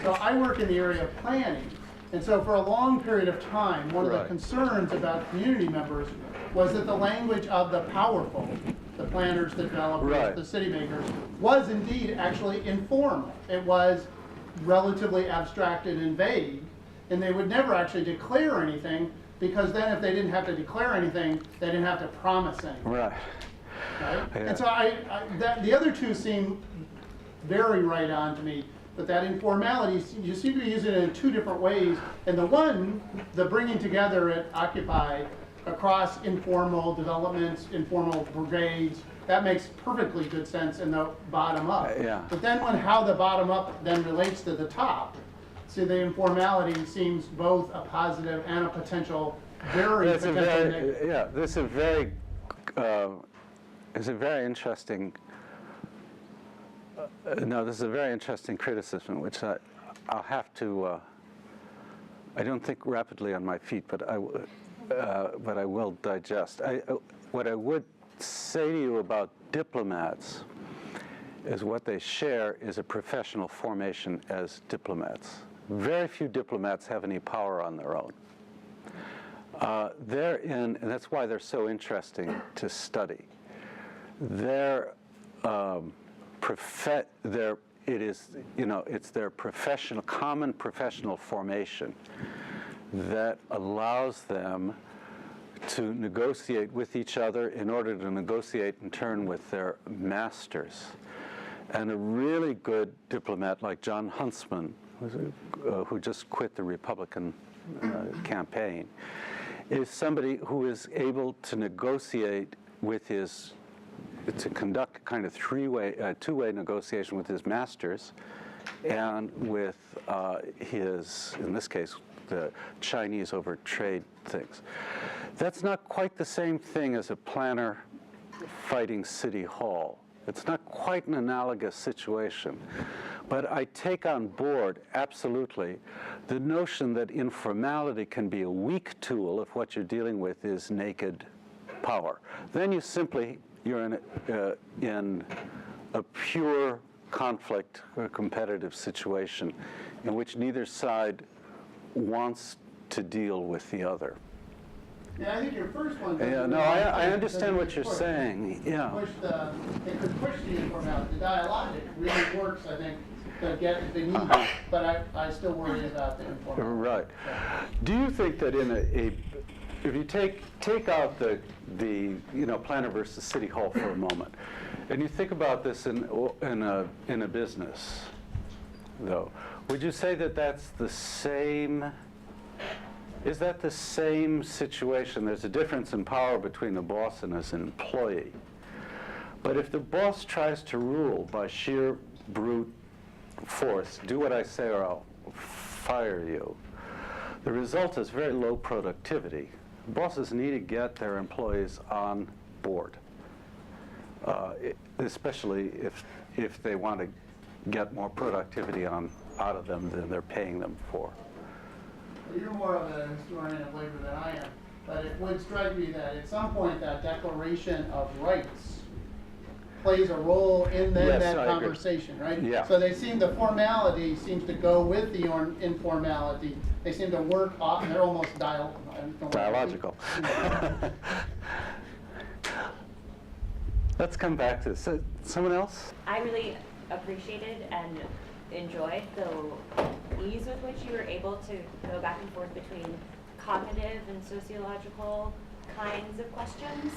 So I work in the area of planning. And so for a long period of time, one of the concerns about community members was that the language of the powerful, the planners, the developers, the city makers, was indeed actually informal. It was relatively abstracted and vague, and they would never actually declare anything, because then if they didn't have to declare anything, they didn't have to promise anything. Right? Yeah. And so the other two seem very right on to me, but that informality, you seem to be using it in two different ways. And the one, the bringing together at Occupy across informal developments, informal brigades, that makes perfectly good sense in the bottom up. But then how the bottom up then relates to the top, see, the informality seems both a positive and a potential negative. Yeah, this is a very interesting. This is a very interesting criticism, which I'll have to. I don't think rapidly on my feet, but I will digest. What I would say to you about diplomats is what they share is a professional formation as diplomats. Very few diplomats have any power on their own. And that's why they're so interesting to study. It's their common professional formation that allows them to negotiate with each other in order to negotiate in turn with their masters. And a really good diplomat like John Huntsman, who just quit the Republican campaign, is somebody who is able to negotiate with to conduct kind of two-way negotiation with his masters and with in this case, the Chinese over trade things. That's not quite the same thing as a planner fighting City Hall. It's not quite an analogous situation. But I take on board, absolutely, the notion that informality can be a weak tool if what you're dealing with is naked power. Then you're in a pure conflict or competitive situation in which neither side wants to deal with the other. Yeah, I think your first one. Yeah, no, I understand what you're saying. Yeah. It could push the informality. The dialogic really works, I think, to get the need, but I still worry about the informality. Right. Yeah. Do you think that if you take out the planner versus City Hall for a moment, and you think about this in a business, though, would you say that that's the same? Is that the same situation? There's a difference in power between the boss and his employee. But if the boss tries to rule by sheer brute force, do what I say or I'll fire you, the result is very low productivity. Bosses need to get their employees on board, especially if they want to get more productivity out of them than they're paying them for. You're more of a historian of labor than I am, but it would strike me that at some point that declaration of rights plays a role in Yes, that I conversation, agree. right? Yeah. So the formality seems to go with the informality. They seem to work off, and they're almost Dialogical. Let's come back to this. Someone else? I really appreciated and enjoyed the ease with which you were able to go back and forth between cognitive and sociological kinds of questions.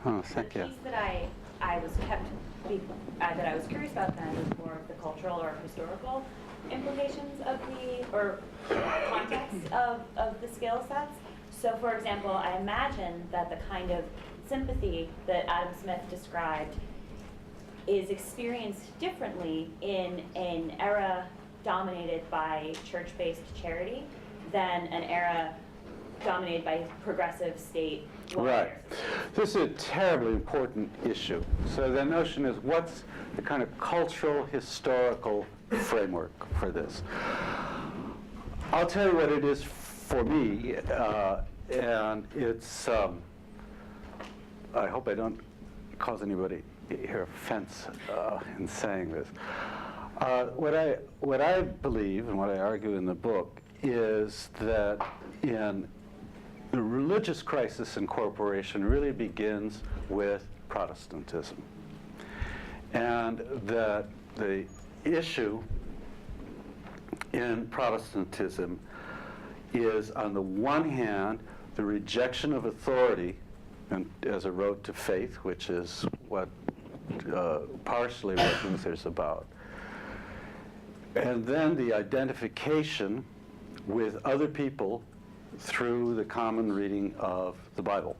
Thank you. The piece that I was curious about then was more of the cultural or historical implications of context of the skill sets. So, for example, I imagine that the kind of sympathy that Adam Smith described is experienced differently in an era dominated by church-based charity than an era dominated by progressive state welfare. Right. This is a terribly important issue. So the notion is, what's the kind of cultural, historical framework for this? I'll tell you what it is for me, and it's, I hope I don't cause anybody here offense in saying this. What I believe and what I argue in the book is that in the religious crisis in corporation really begins with Protestantism, and that the issue in Protestantism is, on the one hand, the rejection of authority and as a road to faith, which is what partially what Luther's about, and then the identification with other people through the common reading of the Bible.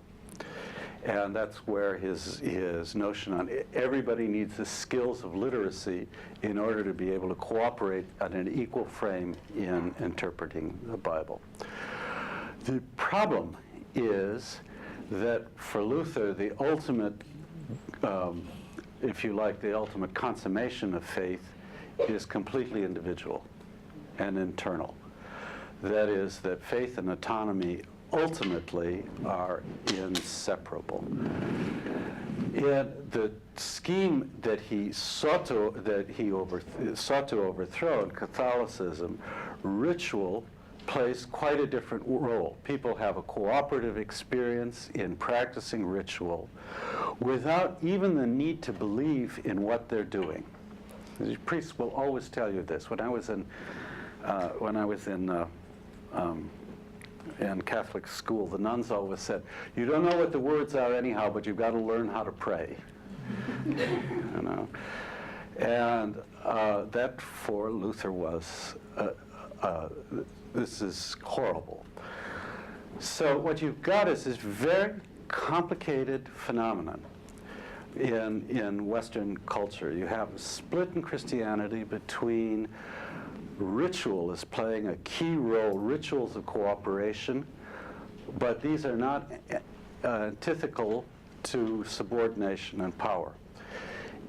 And that's where his notion on everybody needs the skills of literacy in order to be able to cooperate on an equal frame in interpreting the Bible. The problem is that for Luther, the ultimate, if you like, the ultimate consummation of faith is completely individual and internal. That is, that faith and autonomy ultimately are inseparable. In the scheme that he sought to overthrow in Catholicism, ritual plays quite a different role. People have a cooperative experience in practicing ritual without even the need to believe in what they're doing. The priests will always tell you this. When I was in Catholic school, the nuns always said, "You don't know what the words are anyhow, but you've got to learn how to pray." you know. And that for Luther was, this is horrible. So what you've got is this very complicated phenomenon in Western culture. You have a split in Christianity between ritual is playing a key role, rituals of cooperation, but these are not antithetical to subordination and power.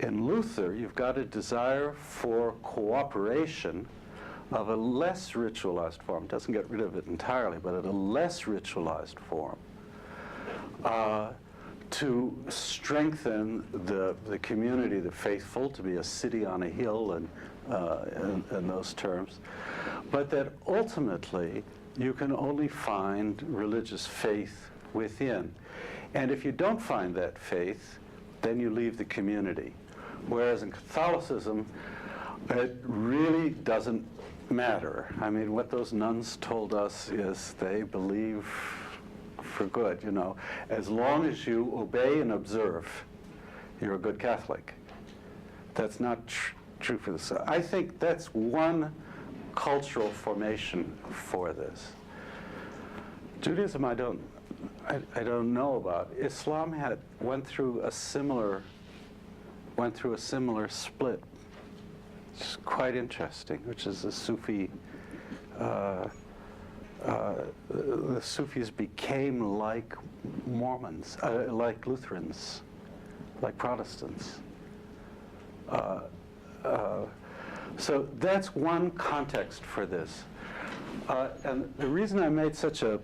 In Luther, you've got a desire for cooperation of a less ritualized form. It doesn't get rid of it entirely, but at a less ritualized form, to strengthen the community, the faithful, to be a city on a hill, and in those terms, but that ultimately you can only find religious faith within. And if you don't find that faith, then you leave the community. Whereas in Catholicism, it really doesn't matter. I mean, what those nuns told us is they believe for good, you know. As long as you obey and observe, you're a good Catholic. That's not true for this. I think that's one cultural formation for this. Judaism, I don't know about. Islam went through a similar split. It's quite interesting, which is the Sufi. The Sufis became like Mormons, like Lutherans, like Protestants. So that's one context for this. And the reason I made such a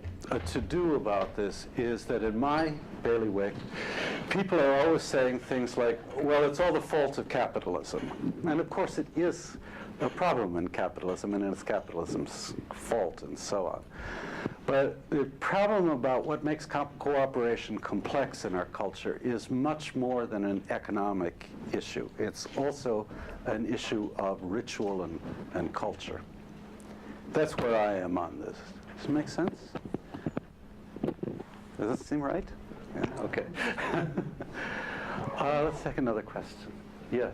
to-do about this is that in my bailiwick, people are always saying things like, well, it's all the fault of capitalism. And of course it is a problem in capitalism, and it's capitalism's fault, and so on. But the problem about what makes cooperation complex in our culture is much more than an economic issue. It's also an issue of ritual and culture. That's where I am on this. Does it make sense? Does this seem right? Yeah, okay. Let's take another question. Yes?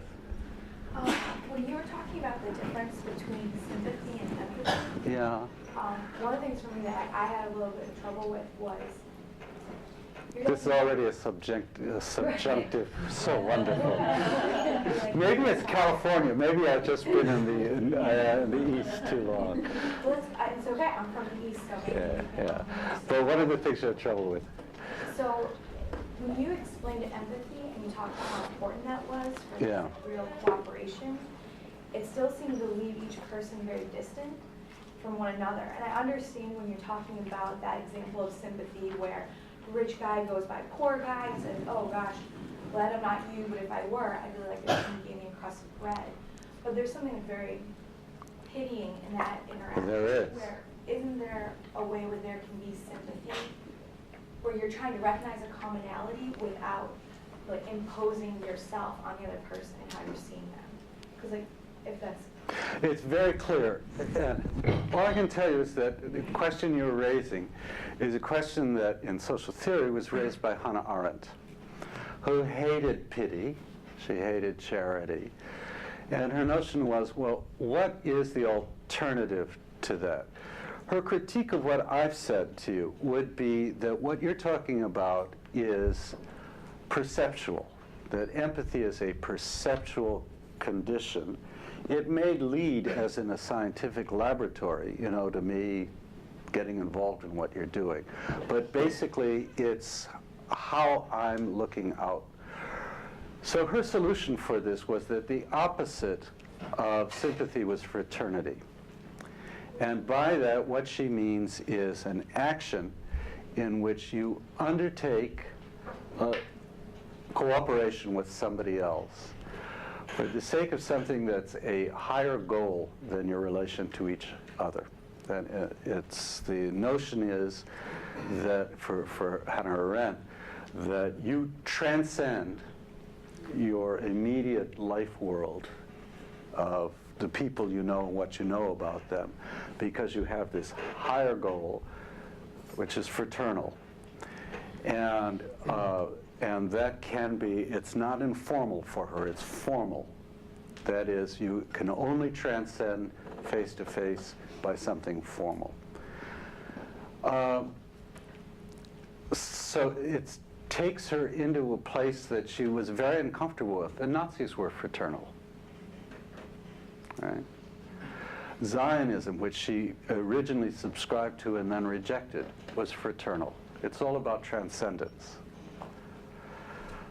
When you were talking about the difference between sympathy and empathy, Yeah. one of the things for me that I had a little bit of trouble with was... This is already a subjunctive, so wonderful. Maybe it's California. Maybe I've just been in the East too long. Well, it's okay. I'm from the East, so maybe. Yeah. But what are the things you have trouble with? So when you explained empathy and you talked about how important that was for Yeah. real cooperation, it still seemed to leave each person very distant from one another. And I understand when you're talking about that example of sympathy where the rich guy goes by poor guy and says, oh gosh, glad I'm not you, but if I were, I'd really like if you gave me a crust of bread. But there's something very pitying in that interaction. There is. Where isn't there a way where there can be sympathy, where you're trying to recognize a commonality without like imposing yourself on the other person and how you're seeing them? Because like, if that's... It's very clear. All I can tell you is that the question you're raising is a question that in social theory was raised by Hannah Arendt, who hated pity, she hated charity. And her notion was, well, what is the alternative to that? Her critique of what I've said to you would be that what you're talking about is perceptual, that empathy is a perceptual condition. It may lead, as in a scientific laboratory, you know, to me getting involved in what you're doing. But basically, it's how I'm looking out. So her solution for this was that the opposite of sympathy was fraternity. And by that, what she means is an action in which you undertake cooperation with somebody else for the sake of something that's a higher goal than your relation to each other. And the notion is that for Hannah Arendt, that you transcend your immediate life world of the people you know and what you know about them, because you have this higher goal, which is fraternal. And And that can be, it's not informal for her, it's formal. That is, you can only transcend face-to-face by something formal. So it takes her into a place that she was very uncomfortable with. The Nazis were fraternal. Right? Zionism, which she originally subscribed to and then rejected, was fraternal. It's all about transcendence.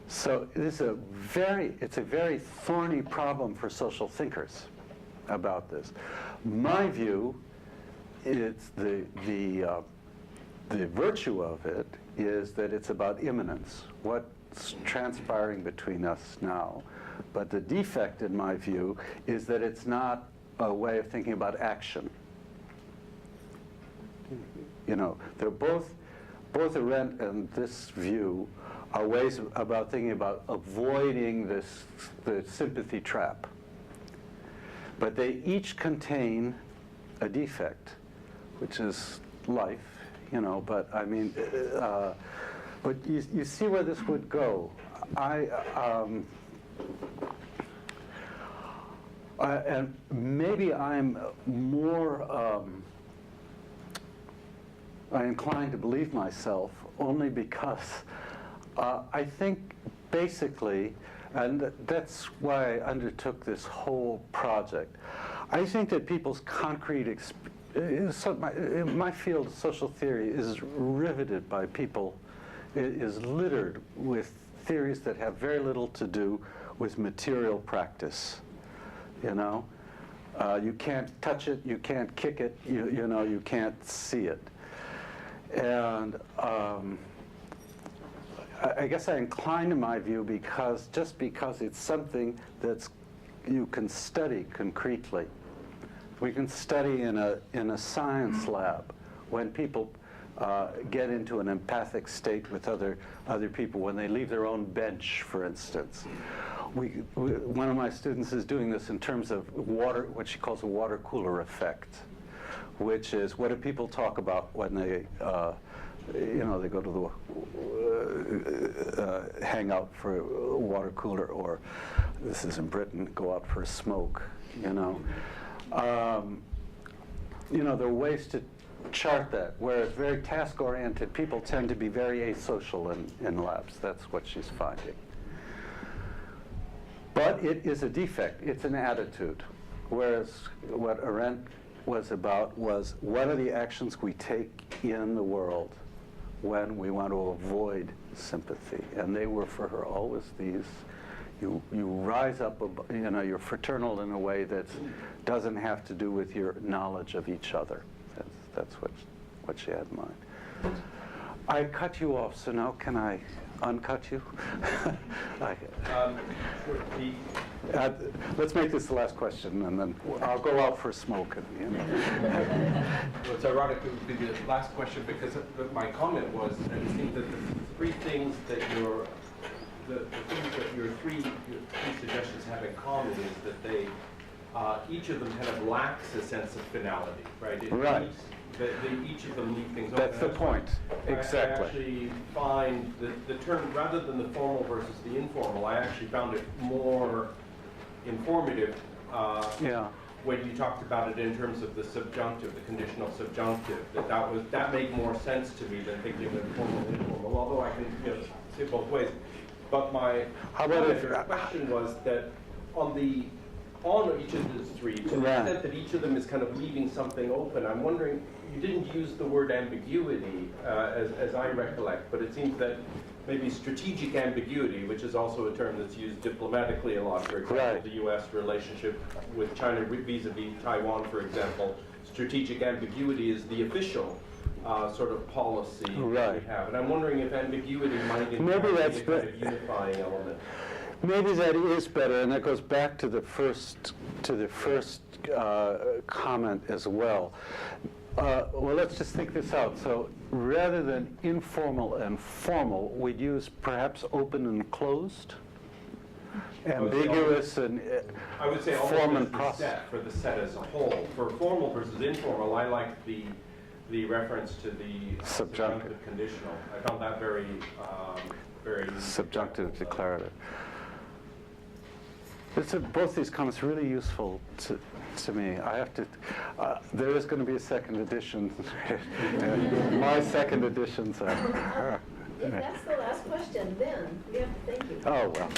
So it's a very thorny problem for social thinkers about this. My view is the virtue of it is that it's about immanence, what's transpiring between us now. But the defect, in my view, is that it's not a way of thinking about action. You know, they're both Arendt and this view are ways about thinking about avoiding the sympathy trap. But they each contain a defect, which is life, you know, but I mean, but you see where this would go. And maybe I'm more inclined to believe myself only because I think basically, and that's why I undertook this whole project, I think that people's concrete my field of social theory is riveted by people, is littered with theories that have very little to do with material practice. You know, you can't touch it, you can't kick it, you know, you can't see it. And I guess I incline to my view because it's something that's you can study concretely. We can study in a science lab when people get into an empathic state with other people, when they leave their own bench, for instance. One of my students is doing this in terms of water, what she calls a water cooler effect, which is what do people talk about when they, you know, they go to the hang out for a water cooler, or this is in Britain, go out for a smoke, you know. You know, there are ways to chart that, whereas very task-oriented people tend to be very asocial in labs. That's what she's finding. But it is a defect. It's an attitude. Whereas what Arendt was about was what are the actions we take in the world when we want to avoid sympathy. And they were for her always these, you rise up, you know, you're fraternal in a way that doesn't have to do with your knowledge of each other. That's what she had in mind. I cut you off, so now can I uncut you? Let's make this the last question, and then I'll go out for a smoke. You know. Well, it's ironic it would be the last question because my comment was, I think that the three things that your three suggestions have in common is that they each of them kind of lacks a sense of finality, right? Right. Each of them leave things open. That's the point. Exactly. I actually find the term, rather than the formal versus the informal, I actually found it more informative when you talked about it in terms of the subjunctive, the conditional subjunctive. That made more sense to me than thinking of formal and informal, although I can see it both ways. But my question was that on each of those three, to the extent that each of them is kind of leaving something open, I'm wondering, you didn't use the word ambiguity as I recollect, but it seems that maybe strategic ambiguity, which is also a term that's used diplomatically a lot, for example, the U.S. relationship with China vis-a-vis Taiwan, for example, strategic ambiguity is the official sort of policy that we have. And I'm wondering if ambiguity might be a kind of unifying element. Maybe that is better, and that goes back to the first comment as well. Well, let's just think this out. So rather than informal and formal, we'd use perhaps open and closed, ambiguous and I would say form and the process. set for the set as a whole. For formal versus informal, I like the reference to the subjunctive conditional. I found that very very subjunctive, declarative. Both these comments really useful to me. I have to. There is going to be a second edition. My second editions are. If that's the last question, then we have to thank you. Oh well.